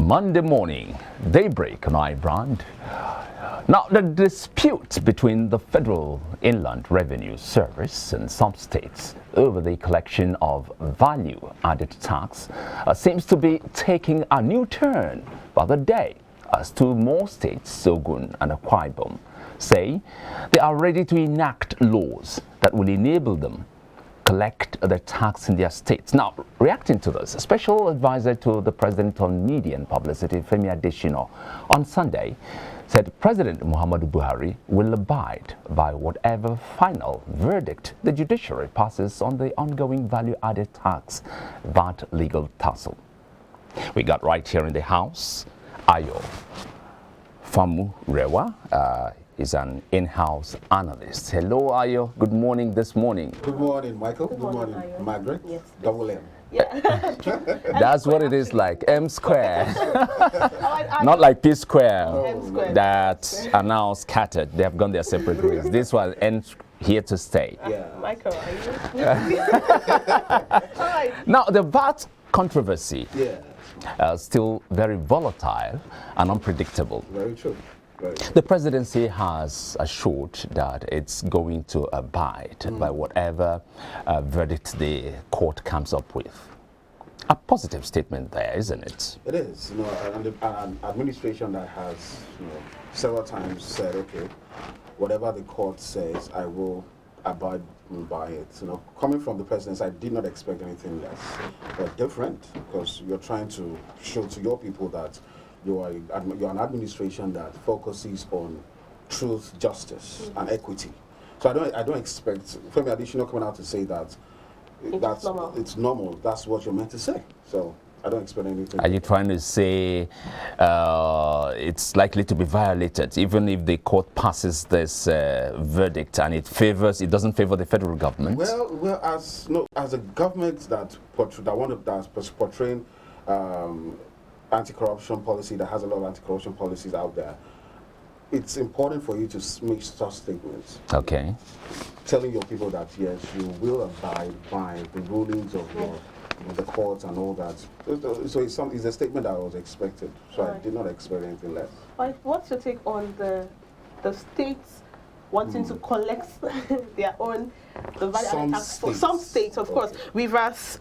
Monday morning, daybreak on iBrand. Now, the dispute between the Federal Inland Revenue Service and some states over the collection of value-added tax seems to be taking a new turn by the day, as two more states, Ogun and Akwa Ibom, say they are ready to enact laws that will enable them collect the tax in their states. Now, reacting to this, a special advisor to the President on Media and Publicity, Femi Adesina, on Sunday said President Muhammadu Buhari will abide by whatever final verdict the judiciary passes on the ongoing value-added tax VAT legal tussle. We got right here in the house, Ayo Famu Rewa. Is an in-house analyst. Hello, Ayo. Good morning this morning. Good morning, Michael. Good morning, Margaret. Yes. Double M. Yeah. That's what it is like, M square. Not like P square, that are now scattered. They have gone their separate ways. This one ends here to stay. Yeah. Michael, are you? Now, the VAT controversy Yeah. still very volatile and unpredictable. Very true. The presidency has assured that it's going to abide by whatever verdict the court comes up with. A positive statement there, isn't it? It is. You know, an administration that has, several times said, okay, whatever the court says, I will abide by it. You know, coming from the presidency, I did not expect anything less or different, because you're trying to show to your people that you're an administration that focuses on truth, justice, and equity. So I don't expect Femi Adesina coming out to say that it's normal. That's what you're meant to say. So I don't expect anything. Are you trying to say it's likely to be violated, even if the court passes this verdict and it doesn't favor the federal government? Well, as a government that's portraying anti-corruption policy, that has a lot of anti-corruption policies out there, it's important for you to make such statements. Okay. Telling your people that, yes, you will abide by the rulings of the courts and all that. So it's a statement that I was expected. So I did not expect anything less. What's your take on the states wanting to collect their own value-added tax for some states, of course, Rivers,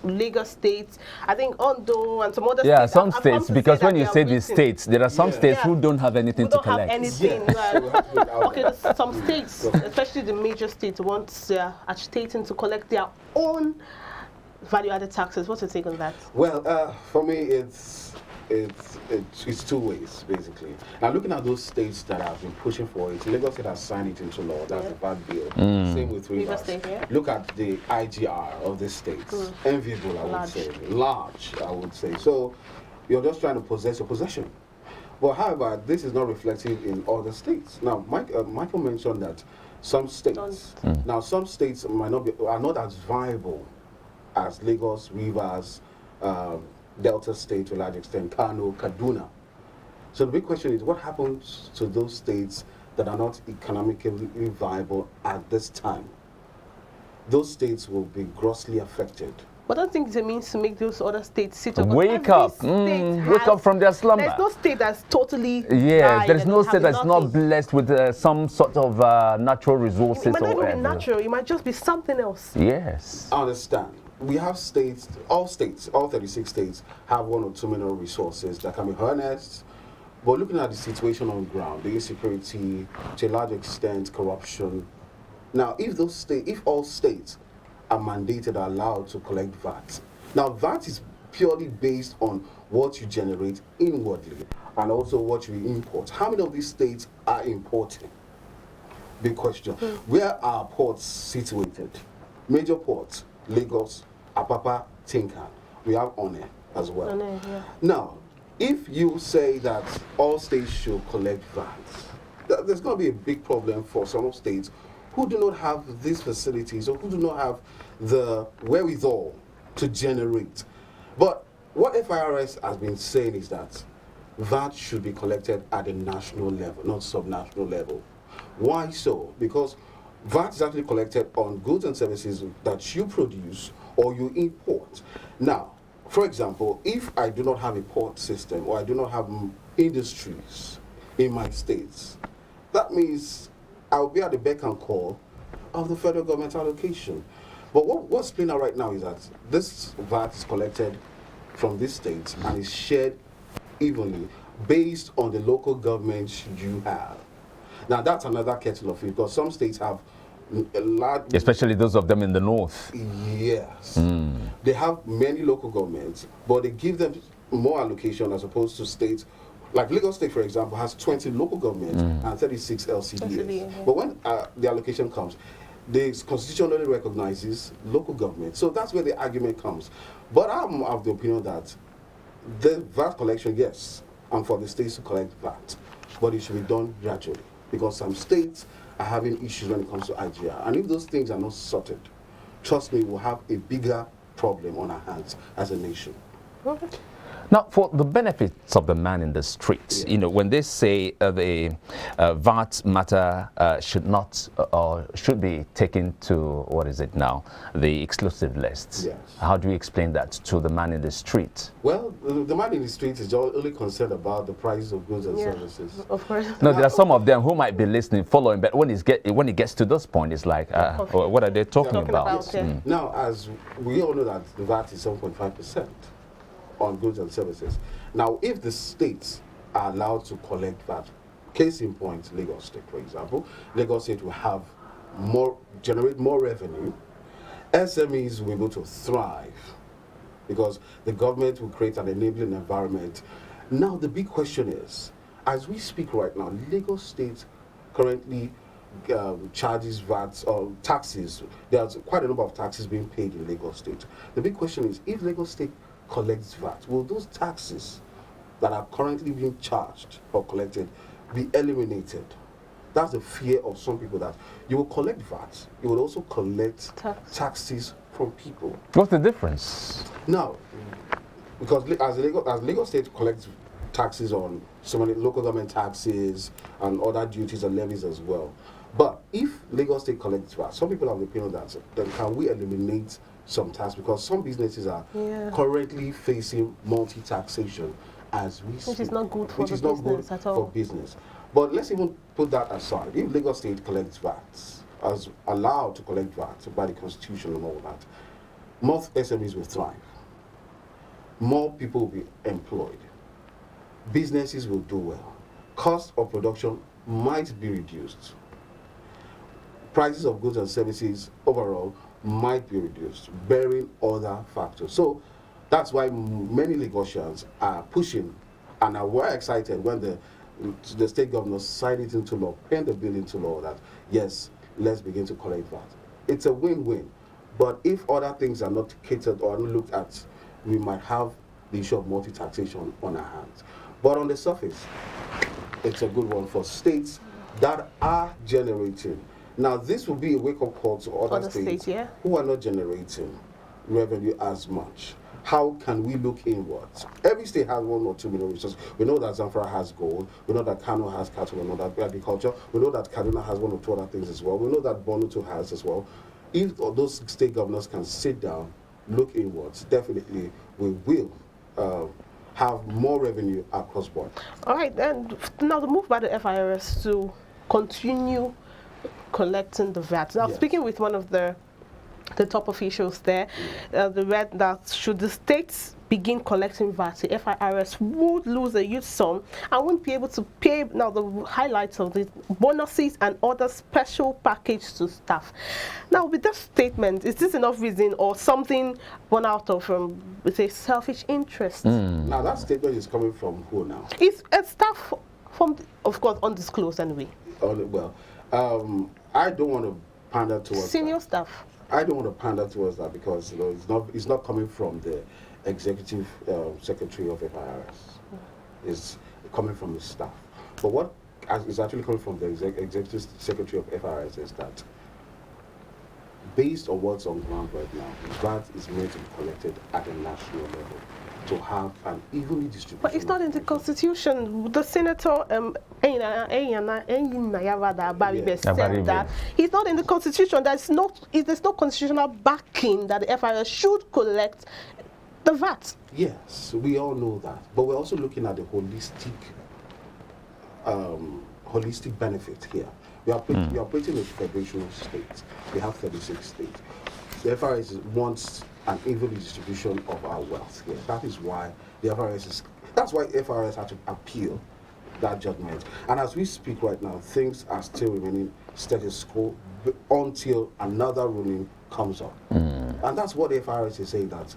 Lagos states, I think Ondo and some other states. Yeah, some states, because when you say the states, there are some states who don't have anything to collect. Anything. Okay, some states, especially the major states, they're agitating to collect their own value-added taxes. What's your take on that? Well, for me, it's two ways, basically. Now, looking at those states that have been pushing for it, Lagos State has signed it into law. That's a bad bill. Same with Rivers. State, Look at the IGR of this state. Enviable, I would say. Large, I would say. So, you're just trying to possess your possession. But however, this is not reflective in other states. Now, Michael mentioned that some states, some states are not as viable as Lagos, Rivers, Delta State to a large extent, Kano, Kaduna. So the big question is, what happens to those states that are not economically viable at this time? Those states will be grossly affected. But I don't think it means to make those other states sit up. Wake up from their slumber. There's no state that's totally yes, there's no state that's not blessed with some sort of natural resources. It might not even be natural, it might just be something else. Yes. I understand. We have states, all 36 states have one or two mineral resources that can be harnessed. But looking at the situation on the ground, the insecurity, to a large extent, corruption. Now, if all states are mandated or allowed to collect VAT, now VAT is purely based on what you generate inwardly and also what you import. How many of these states are importing? Big question. Where are ports situated? Major ports, Lagos, Apapa, Tinkan. We have One as well. Now, if you say that all states should collect VAT, there's going to be a big problem for some states who do not have these facilities or who do not have the wherewithal to generate. But what FIRS has been saying is that VAT should be collected at a national level, not sub-national level. Why so? Because VAT is actually collected on goods and services that you produce or you import. Now, for example, if I do not have a port system or I do not have industries in my states, that means I'll be at the beck and call of the federal government allocation. But what's playing out right now is that this VAT is collected from these states and is shared evenly based on the local governments you have. Now that's another kettle of fish, because some states have a large, especially those of them in the north. Yes, they have many local governments, but they give them more allocation as opposed to states. Like Lagos State, for example, has 20 local governments and 36 LCDs. But when the allocation comes, they constitutionally recognizes local government. So that's where the argument comes. But I'm of the opinion that the VAT collection, yes, and for the states to collect VAT, but it should be done gradually, because some states are having issues when it comes to IGR. And if those things are not sorted, trust me, we'll have a bigger problem on our hands as a nation. Now, for the benefits of the man in the street, you know, when they say the VAT matter should not or should be taken to, what is it now, the exclusive list. Yes. How do you explain that to the man in the street? Well, the man in the street is only concerned about the price of goods and services. Of course. No, there are some of them who might be listening, following, but when it gets to this point, it's like, what are they talking about? Now, as we all know that the VAT is 7.5%. on goods and services. Now, if the states are allowed to collect VAT, case in point, Lagos State, for example, Lagos State will have generate more revenue. SMEs will be able to thrive because the government will create an enabling environment. Now, the big question is, as we speak right now, Lagos State currently charges VAT or taxes. There's quite a number of taxes being paid in Lagos State. The big question is, if Lagos State collects VAT, will those taxes that are currently being charged or collected be eliminated? That's the fear of some people, that you will collect VAT, you will also collect taxes from people. What's the difference? Now, because as Lagos State collects taxes on so many local government taxes and other duties and levies as well. But if Lagos State collects VAT, some people have the opinion that then can we eliminate some tax, because some businesses are currently facing multi-taxation as we speak. Which is not good for business at all. But let's even put that aside. If Lagos State collects VAT, as allowed to collect VAT by the Constitution and all that, more SMEs will thrive. More people will be employed. Businesses will do well. Cost of production might be reduced. Prices of goods and services overall might be reduced, bearing other factors. So that's why many Lagosians are pushing and are very excited when the state governors sign it into law, pen the bill into law, that yes, let's begin to collect VAT. It's a win-win. But if other things are not catered or looked at, we might have the issue of multi-taxation on our hands. But on the surface, it's a good one for states that are generating. Now, this will be a wake-up call to other states who are not generating revenue as much. How can we look inwards? Every state has 1 or 2 million resources. We know that Zamfara has gold. We know that Kano has cattle. We know that agriculture. We know that Kaduna has 1 or 2 other things as well. We know that Borno too has as well. If those state governors can sit down, look inwards, definitely we will have more revenue across board. All right, and now the move by the FIRS to continue collecting the VAT. Now, speaking with one of the top officials there, they read that should the states begin collecting VAT, the FIRS would lose a huge sum and won't be able to pay now the highlights of the bonuses and other special package to staff. Now, with that statement, is this enough reason or something born out of say selfish interest? Now, that statement is coming from who now? It's a staff from, of course, undisclosed anyway. Well, I don't want to pander towards senior staff. I don't want to pander towards that because it's not coming from the executive secretary of FIRS. It's coming from the staff. But what is actually coming from the executive secretary of FIRS is that based on what's on ground right now, VAT is meant to be collected at a national level to have an evenly distributed. But it's not in the Constitution. The senator said that he's not in the Constitution. There's no constitutional backing that the FIRS should collect the VAT. Yes, we all know that, but we're also looking at the holistic benefit here. We are operating a federation of states. We have 36 states. The FIRS wants an even distribution of our wealth here. That is why that's why FIRS had to appeal that judgment. And as we speak right now, things are still remaining status quo until another ruling comes up. And that's what the FIRS is saying, that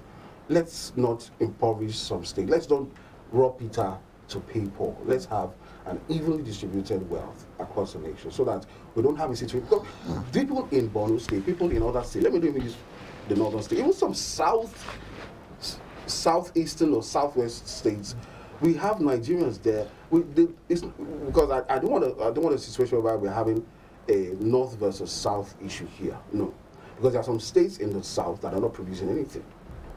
let's not impoverish some states. Let's don't rob Peter to pay Paul. Let's have an evenly distributed wealth across the nation so that we don't have a situation. Because people in Borno State, people in other states, let me even use the northern state, even some southeastern or southwest states, we have Nigerians there. Because I don't want a situation where we're having a north versus south issue here. No, because there are some states in the south that are not producing anything.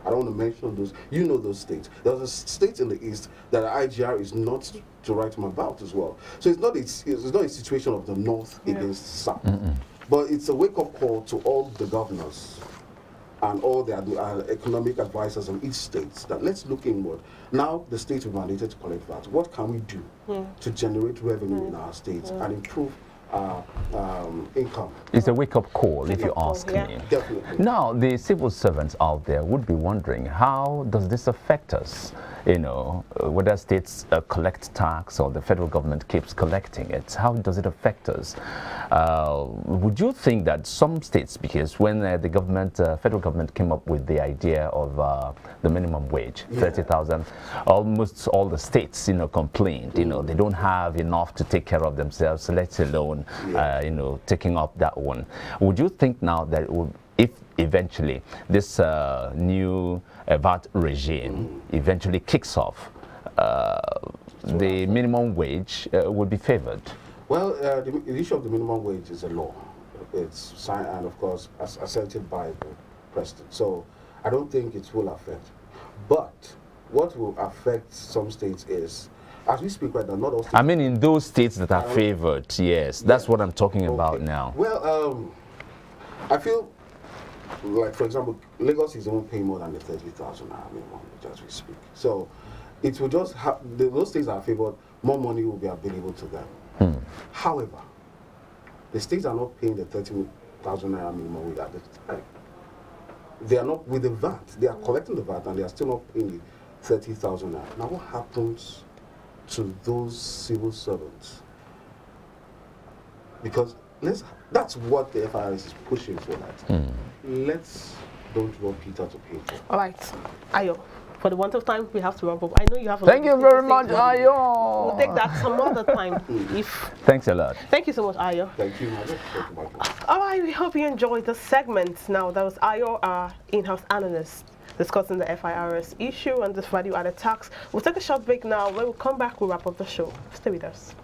I don't want to mention those. You know those states. There's a state in the east that the IGR is not to write them about as well. So it's not a situation of the north against the south, but it's a wake-up call to all the governors and all the economic advisors of each state that let's look inward. Now the states are mandated to collect VAT. What can we do to generate revenue in our states and improve income? It's a wake-up call, if you ask me. Definitely. Now, the civil servants out there would be wondering, how does this affect us? You know, whether states collect tax or the federal government keeps collecting it, how does it affect us? Would you think that some states, because when the government, federal government came up with the idea of the minimum wage, 30,000, almost all the states, you know, complained, you know, they don't have enough to take care of themselves, let alone, you know, taking up that one. Would you think now that it would, if eventually this new VAT regime eventually kicks off, the minimum wage would be favored? Well, the issue of the minimum wage is a law. It's signed and, of course, asserted by the president. So I don't think it will affect. But what will affect some states is, as we speak right now, not all states. I mean, in those states that are favored, yes, that's what I'm talking about now. Well, I feel like, for example, Lagos is even paying more than the 30,000 minimum wage as we speak. So it will just have, those states that are favored, more money will be available to them. However, the states are not paying the 30,000 minimum wage at the time. They are not with the VAT. They are collecting the VAT and they are still not paying the 30,000 Now what happens to those civil servants? Because that's what the FIRS is pushing for. That let's don't rob Peter to pay for. All right, Ayo. For the want of time, we have to wrap up. I know you have a Thank you very much, Ayo. We'll take that some other time. Thanks a lot. Thank you so much, Ayo. Thank you, Madam. All right, we hope you enjoyed the segment. Now, that was Ayo, our in-house analyst, discussing the FIRS issue and the value-added tax. We'll take a short break now. When we come back, we'll wrap up the show. Stay with us.